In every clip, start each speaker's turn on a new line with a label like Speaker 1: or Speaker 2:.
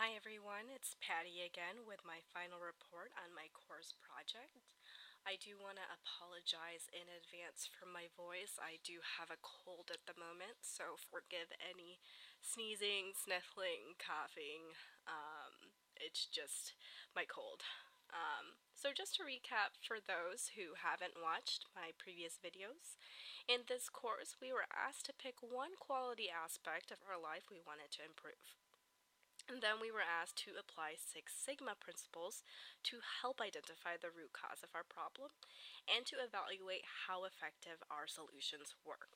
Speaker 1: Hi everyone, it's Patty again with my final report on my course project. I do want to apologize in advance for my voice. I do have a cold at the moment, so forgive any sneezing, sniffling, coughing. It's just my cold. So just to recap for those who haven't watched my previous videos, in this course we were asked to pick one quality aspect of our life we wanted to improve. And then we were asked to apply Six Sigma principles to help identify the root cause of our problem and to evaluate how effective our solutions were.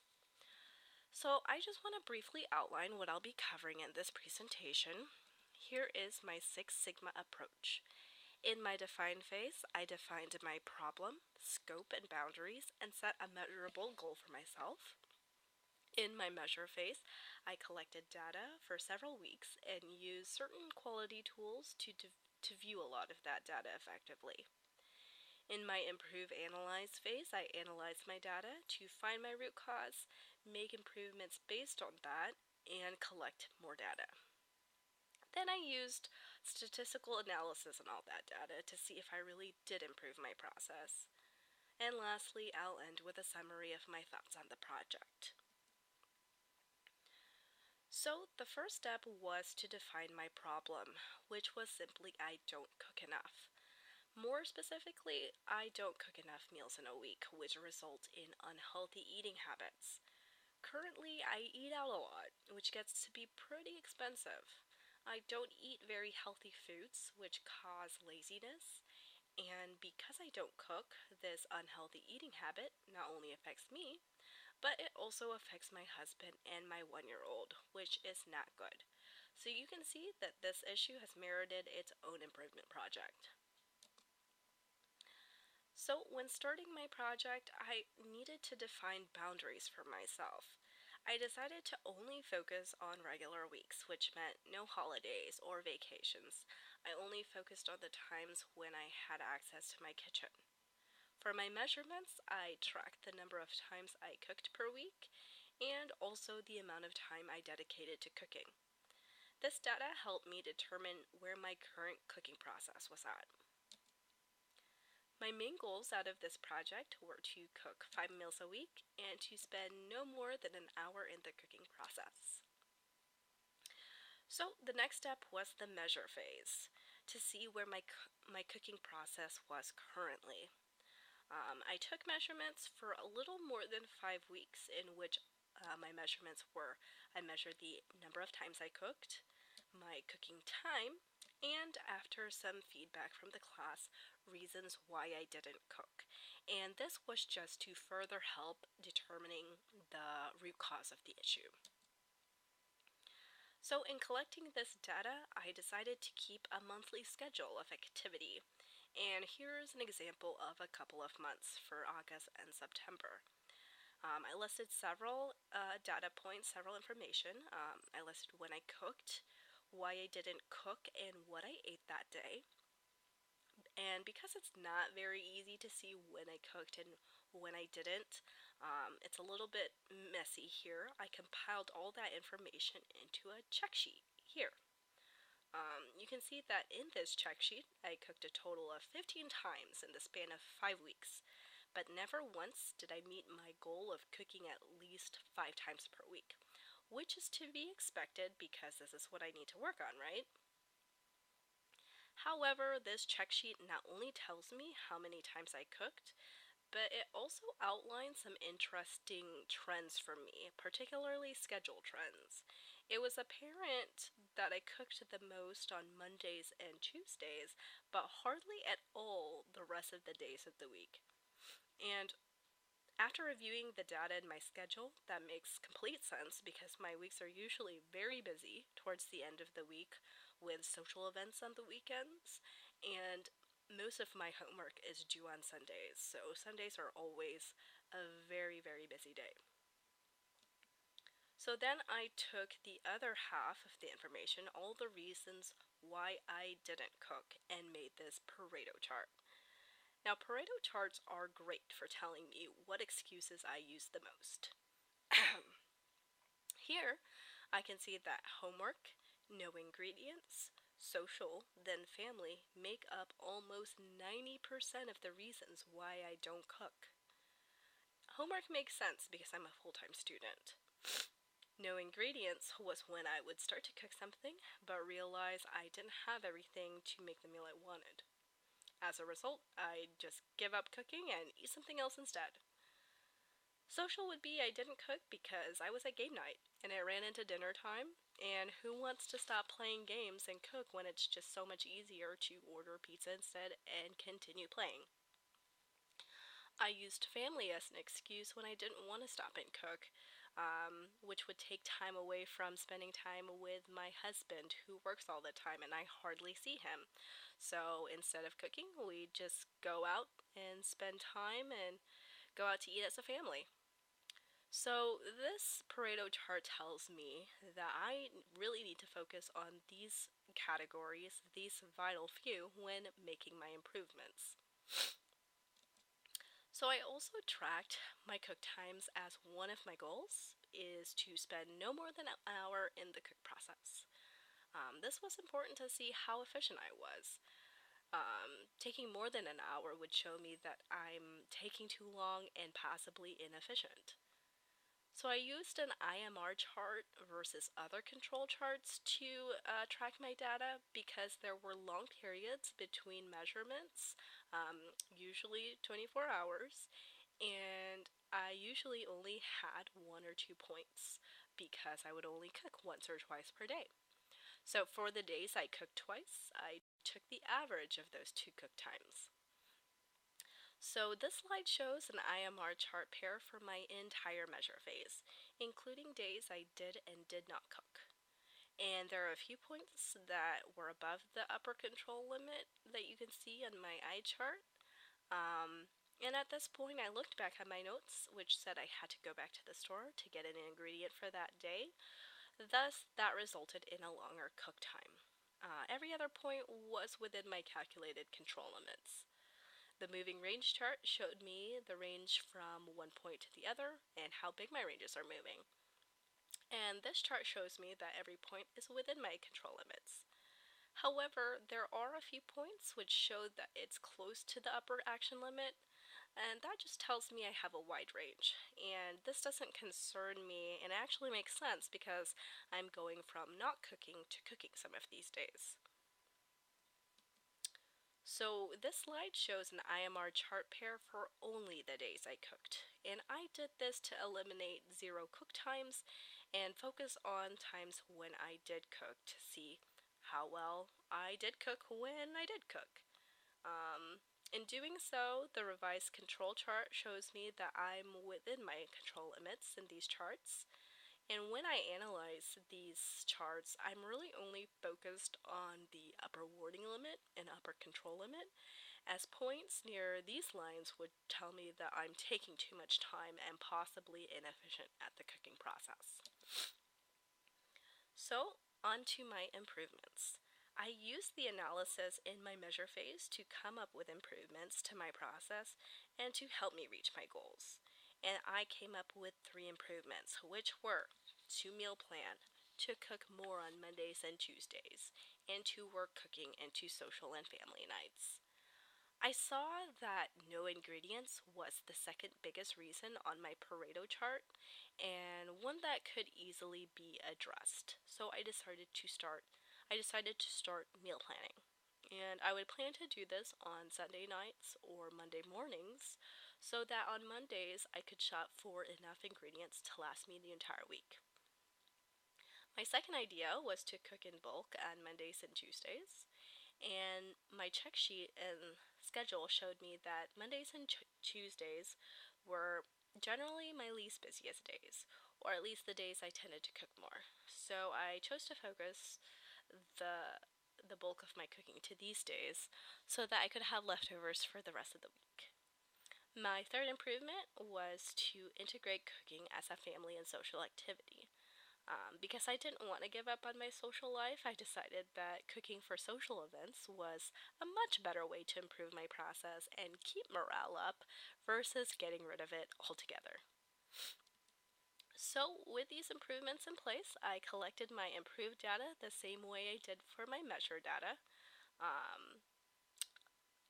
Speaker 1: So I just want to briefly outline what I'll be covering in this presentation. Here is my Six Sigma approach. In my define phase, I defined my problem, scope, and boundaries and set a measurable goal for myself. In my measure phase, I collected data for several weeks and used certain quality tools to view a lot of that data effectively. In my improve analyze phase, I analyzed my data to find my root cause, make improvements based on that, and collect more data. Then I used statistical analysis on all that data to see if I really did improve my process. And lastly, I'll end with a summary of my thoughts on the project. So, the first step was to define my problem, which was simply I don't cook enough. More specifically, I don't cook enough meals in a week, which result in unhealthy eating habits. Currently, I eat out a lot, which gets to be pretty expensive. I don't eat very healthy foods, which cause laziness. And because I don't cook, this unhealthy eating habit not only affects me, but it also affects my husband and my 1-year-old, which is not good. So you can see that this issue has merited its own improvement project. So when starting my project, I needed to define boundaries for myself. I decided to only focus on regular weeks, which meant no holidays or vacations. I only focused on the times when I had access to my kitchen. For my measurements, I tracked the number of times I cooked per week and also the amount of time I dedicated to cooking. This data helped me determine where my current cooking process was at. My main goals out of this project were to cook 5 meals a week and to spend no more than an hour in the cooking process. So the next step was the measure phase to see where my cooking process was currently. I took measurements for a little more than 5 weeks, in which my measurements were I measured the number of times I cooked, my cooking time, and after some feedback from the class, reasons why I didn't cook. And this was just to further help determining the root cause of the issue. So, in collecting this data, I decided to keep a monthly schedule of activity. And here's an example of a couple of months for August and September. I listed several data points, several information. I listed when I cooked, why I didn't cook, and what I ate that day. And because it's not very easy to see when I cooked and when I didn't, it's a little bit messy here. I compiled all that information into a check sheet here. You can see that in this check sheet, I cooked a total of 15 times in the span of 5 weeks, but never once did I meet my goal of cooking at least 5 times per week, which is to be expected because this is what I need to work on, right? However, this check sheet not only tells me how many times I cooked, but it also outlines some interesting trends for me, particularly schedule trends. It was apparent that I cooked the most on Mondays and Tuesdays, but hardly at all the rest of the days of the week. And after reviewing the data in my schedule, that makes complete sense because my weeks are usually very busy towards the end of the week with social events on the weekends, and most of my homework is due on Sundays, so Sundays are always a very, very busy day. So then I took the other half of the information, all the reasons why I didn't cook, and made this Pareto chart. Now, Pareto charts are great for telling me what excuses I use the most. Here, I can see that homework, no ingredients, Social, then family make up almost 90% of the reasons why I don't cook. Homework makes sense because I'm a full time student. No ingredients was when I would start to cook something, but realize I didn't have everything to make the meal I wanted. As a result, I just give up cooking and eat something else instead. Social would be I didn't cook because I was at game night and it ran into dinner time. And who wants to stop playing games and cook when it's just so much easier to order pizza instead and continue playing? I used family as an excuse when I didn't want to stop and cook, which would take time away from spending time with my husband, who works all the time and I hardly see him. So instead of cooking, we just go out and spend time and go out to eat as a family. So, this Pareto chart tells me that I really need to focus on these categories, these vital few, when making my improvements. So, I also tracked my cook times as one of my goals is to spend no more than an hour in the cook process. This was important to see how efficient I was. Taking more than an hour would show me that I'm taking too long and possibly inefficient. So I used an IMR chart versus other control charts to track my data because there were long periods between measurements, usually 24 hours, and I usually only had one or 2 points because I would only cook once or twice per day. So for the days I cooked twice, I took the average of those two cook times. So this slide shows an IMR chart pair for my entire measure phase, including days I did and did not cook. And there are a few points that were above the upper control limit that you can see on my eye chart. And at this point, I looked back at my notes, which said I had to go back to the store to get an ingredient for that day. Thus, that resulted in a longer cook time. Every other point was within my calculated control limits. The moving range chart showed me the range from one point to the other and how big my ranges are moving. And this chart shows me that every point is within my control limits. However, there are a few points which show that it's close to the upper action limit, and that just tells me I have a wide range. And this doesn't concern me, and actually makes sense because I'm going from not cooking to cooking some of these days. So this slide shows an IMR chart pair for only the days I cooked. And I did this to eliminate zero cook times and focus on times when I did cook to see how well I did cook when I did cook. In doing so, the revised control chart shows me that I'm within my control limits in these charts. And when I analyze these charts, I'm really only focused on the upper warding limit and upper control limit, as points near these lines would tell me that I'm taking too much time and possibly inefficient at the cooking process. So, on to my improvements. I used the analysis in my measure phase to come up with improvements to my process and to help me reach my goals. And I came up with 3 improvements, which were to meal plan, to cook more on Mondays and Tuesdays, and to work cooking into social and family nights. I saw that no ingredients was the second biggest reason on my Pareto chart and one that could easily be addressed. So I decided to start meal planning. And I would plan to do this on Sunday nights or Monday mornings so that on Mondays I could shop for enough ingredients to last me the entire week. My second idea was to cook in bulk on Mondays and Tuesdays. And my check sheet and schedule showed me that Mondays and Tuesdays were generally my least busiest days, or at least the days I tended to cook more. So I chose to focus the the bulk of my cooking to these days so that I could have leftovers for the rest of the week. My third improvement was to integrate cooking as a family and social activity. Because I didn't want to give up on my social life, I decided that cooking for social events was a much better way to improve my process and keep morale up versus getting rid of it altogether. So with these improvements in place, I collected my improved data the same way I did for my measure data. Um,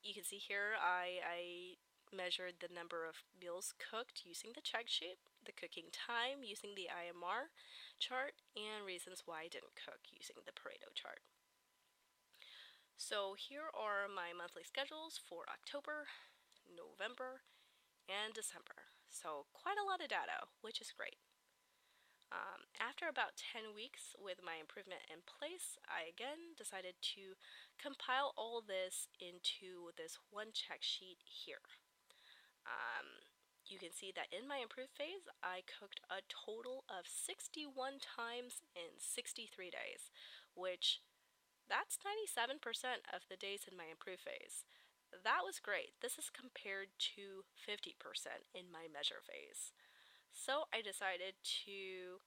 Speaker 1: you can see here I measured the number of meals cooked using the check sheet, the cooking time using the IMR chart, and reasons why I didn't cook using the Pareto chart. So here are my monthly schedules for October, November, and December. So quite a lot of data, which is great. After about 10 weeks with my improvement in place, I again decided to compile all this into this one check sheet here. You can see that in my improved phase, I cooked a total of 61 times in 63 days, which that's 97% of the days in my improved phase. That was great. This is compared to 50% in my measure phase. So I decided to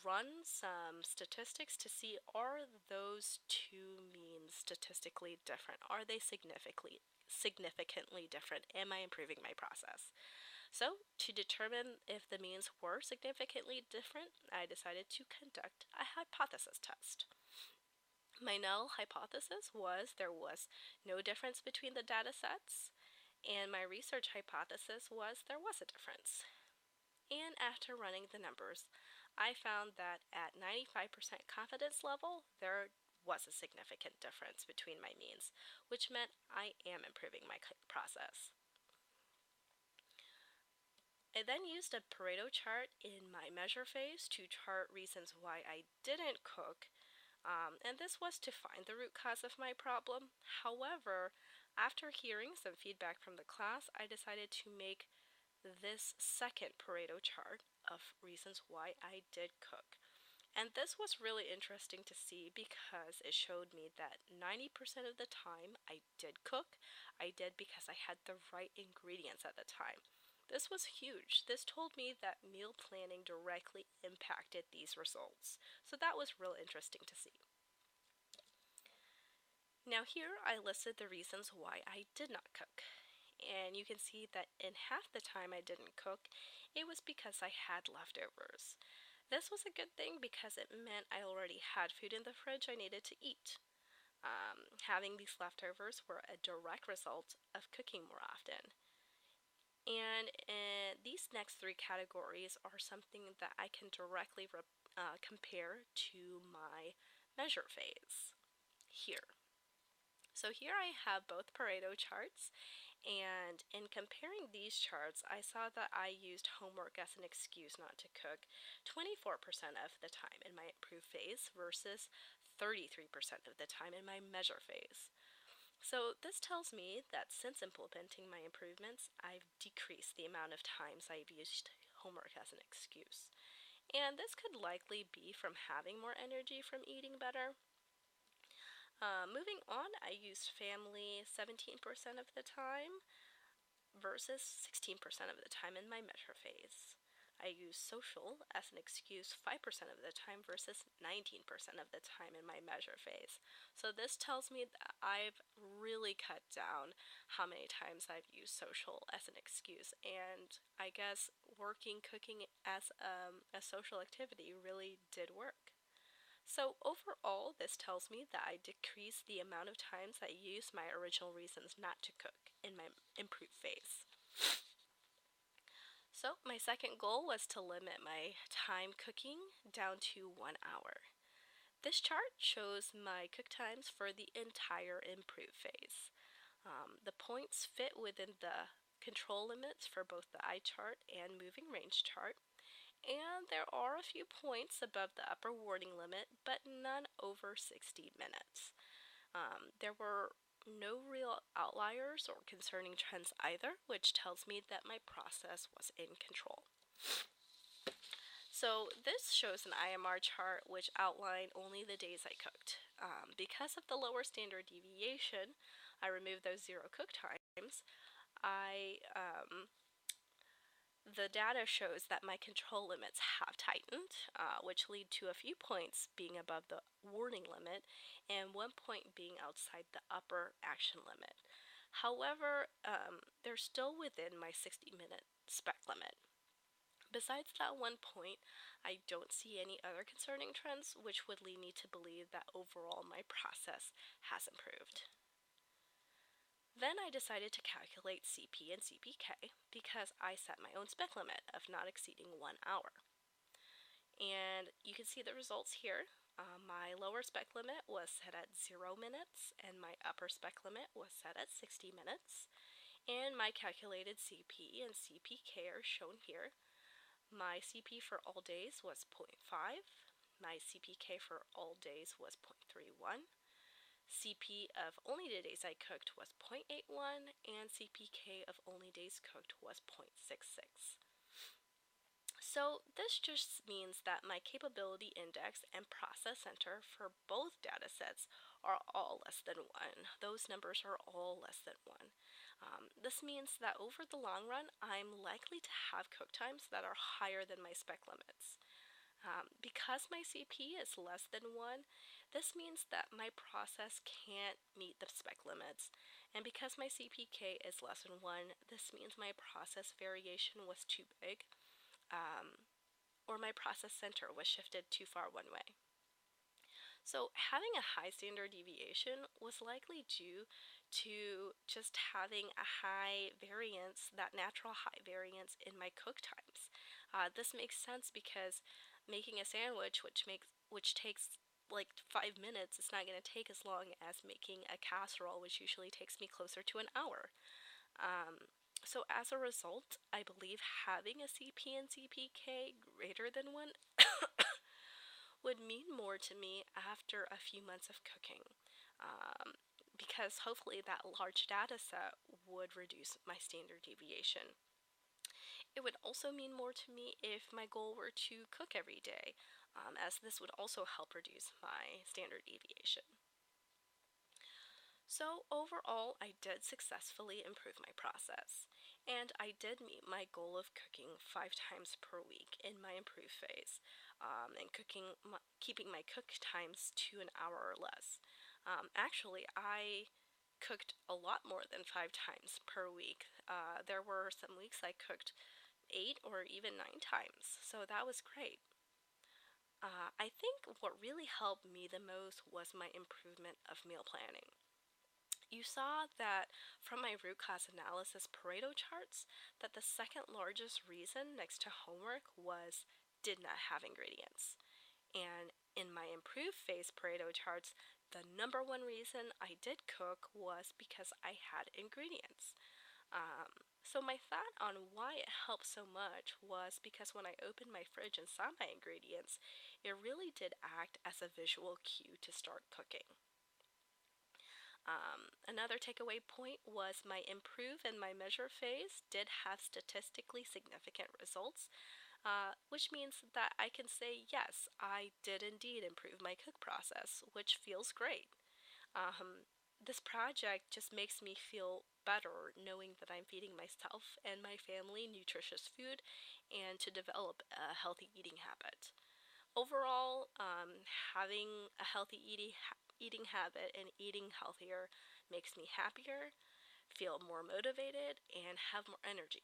Speaker 1: run some statistics to see, are those two means statistically different? Are they significantly different? Am I improving my process? So to determine if the means were significantly different, I decided to conduct a hypothesis test. My null hypothesis was there was no difference between the data sets, and my research hypothesis was there was a difference. And after running the numbers, I found that at 95% confidence level, there was a significant difference between my means, which meant I am improving my process. I then used a Pareto chart in my measure phase to chart reasons why I didn't cook, and this was to find the root cause of my problem. However, after hearing some feedback from the class, I decided to make this second Pareto chart of reasons why I did cook. And this was really interesting to see because it showed me that 90% of the time I did cook. I did because I had the right ingredients at the time. This was huge. This told me that meal planning directly impacted these results. So that was real interesting to see. Now here I listed the reasons why I did not cook. And you can see that in half the time I didn't cook, it was because I had leftovers. This was a good thing because it meant I already had food in the fridge I needed to eat. Having these leftovers were a direct result of cooking more often. And these next three categories are something that I can directly compare to my measure phase here. So here I have both Pareto charts, and in comparing these charts, I saw that I used homework as an excuse not to cook 24% of the time in my improved phase versus 33% of the time in my measure phase. So this tells me that since implementing my improvements, I've decreased the amount of times I've used homework as an excuse. And this could likely be from having more energy from eating better. Moving on, I used family 17% of the time versus 16% of the time in my measure phase. I use social as an excuse 5% of the time versus 19% of the time in my measure phase. So this tells me that I've really cut down how many times I've used social as an excuse, and I guess cooking as a social activity really did work. So overall, this tells me that I decreased the amount of times I used my original reasons not to cook in my improved phase. So my second goal was to limit my time cooking down to 1 hour. This chart shows my cook times for the entire improved phase. The points fit within the control limits for both the eye chart and moving range chart, and there are a few points above the upper warning limit, but none over 60 minutes. There were no real outliers or concerning trends either, which tells me that my process was in control. So this shows an IMR chart which outlined only the days I cooked. Because of the lower standard deviation, I removed those zero cook times. The data shows that my control limits have tightened, which lead to a few points being above the warning limit and 1 point being outside the upper action limit. However, they're still within my 60-minute spec limit. Besides that one point, I don't see any other concerning trends which would lead me to believe that overall my process has improved. Then I decided to calculate CP and CPK because I set my own spec limit of not exceeding 1 hour. And you can see the results here. My lower spec limit was set at 0 minutes, and my upper spec limit was set at 60 minutes. And my calculated CP and CPK are shown here. My CP for all days was 0.5. My CPK for all days was 0.31. CP of only the days I cooked was 0.81, and CPK of only days cooked was 0.66. So this just means that my capability index and process center for both data sets are all less than 1. Those numbers are all less than 1. This means that over the long run, I'm likely to have cook times that are higher than my spec limits. Because my CP is less than 1, this means that my process can't meet the spec limits. And because my CPK is less than 1, this means my process variation was too big, or my process center was shifted too far one way. So having a high standard deviation was likely due to just having a high variance, that natural high variance in my cook times. This makes sense because making a sandwich, which takes like 5 minutes, it's not going to take as long as making a casserole, which usually takes me closer to an hour. So as a result, I believe having a CP and CPK greater than 1 would mean more to me after a few months of cooking, because hopefully that large data set would reduce my standard deviation. It would also mean more to me if my goal were to cook every day, as this would also help reduce my standard deviation. So overall, I did successfully improve my process, and I did meet my goal of cooking 5 times per week in my improve phase, and keeping my cook times to an hour or less. Actually, I cooked a lot more than 5 times per week. There were some weeks I cooked 8 or even 9 times, so that was great. I think what really helped me the most was my improvement of meal planning. You saw that from my root cause analysis Pareto charts that the second largest reason next to homework was did not have ingredients. And in my improve phase Pareto charts, the number one reason I did cook was because I had ingredients. So my thought on why it helped so much was because when I opened my fridge and saw my ingredients, it really did act as a visual cue to start cooking. Another takeaway point was my improve and my measure phase did have statistically significant results, which means that I can say, yes, I did indeed improve my cook process, which feels great. This project just makes me feel better knowing that I'm feeding myself and my family nutritious food and to develop a healthy eating habit. Overall, having a healthy eating habit and eating healthier makes me happier, feel more motivated, and have more energy.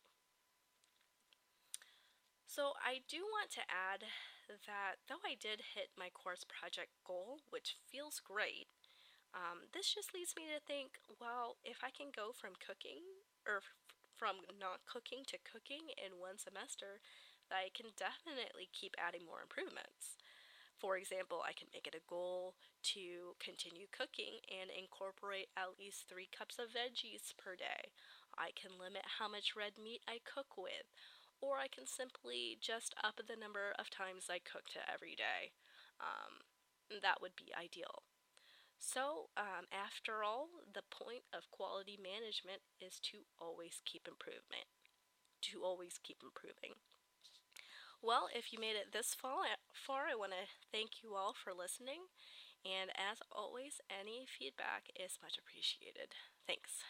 Speaker 1: So I do want to add that though I did hit my course project goal, which feels great, this just leads me to think, well, if I can go from cooking or from not cooking to cooking in one semester, I can definitely keep adding more improvements. For example, I can make it a goal to continue cooking and incorporate at least 3 cups of veggies per day. I can limit how much red meat I cook with, or I can simply just up the number of times I cook to every day. That would be ideal. So, after all, the point of quality management is to always keep improvement, to always keep improving. Well, if you made it this far, I want to thank you all for listening. And as always, any feedback is much appreciated. Thanks.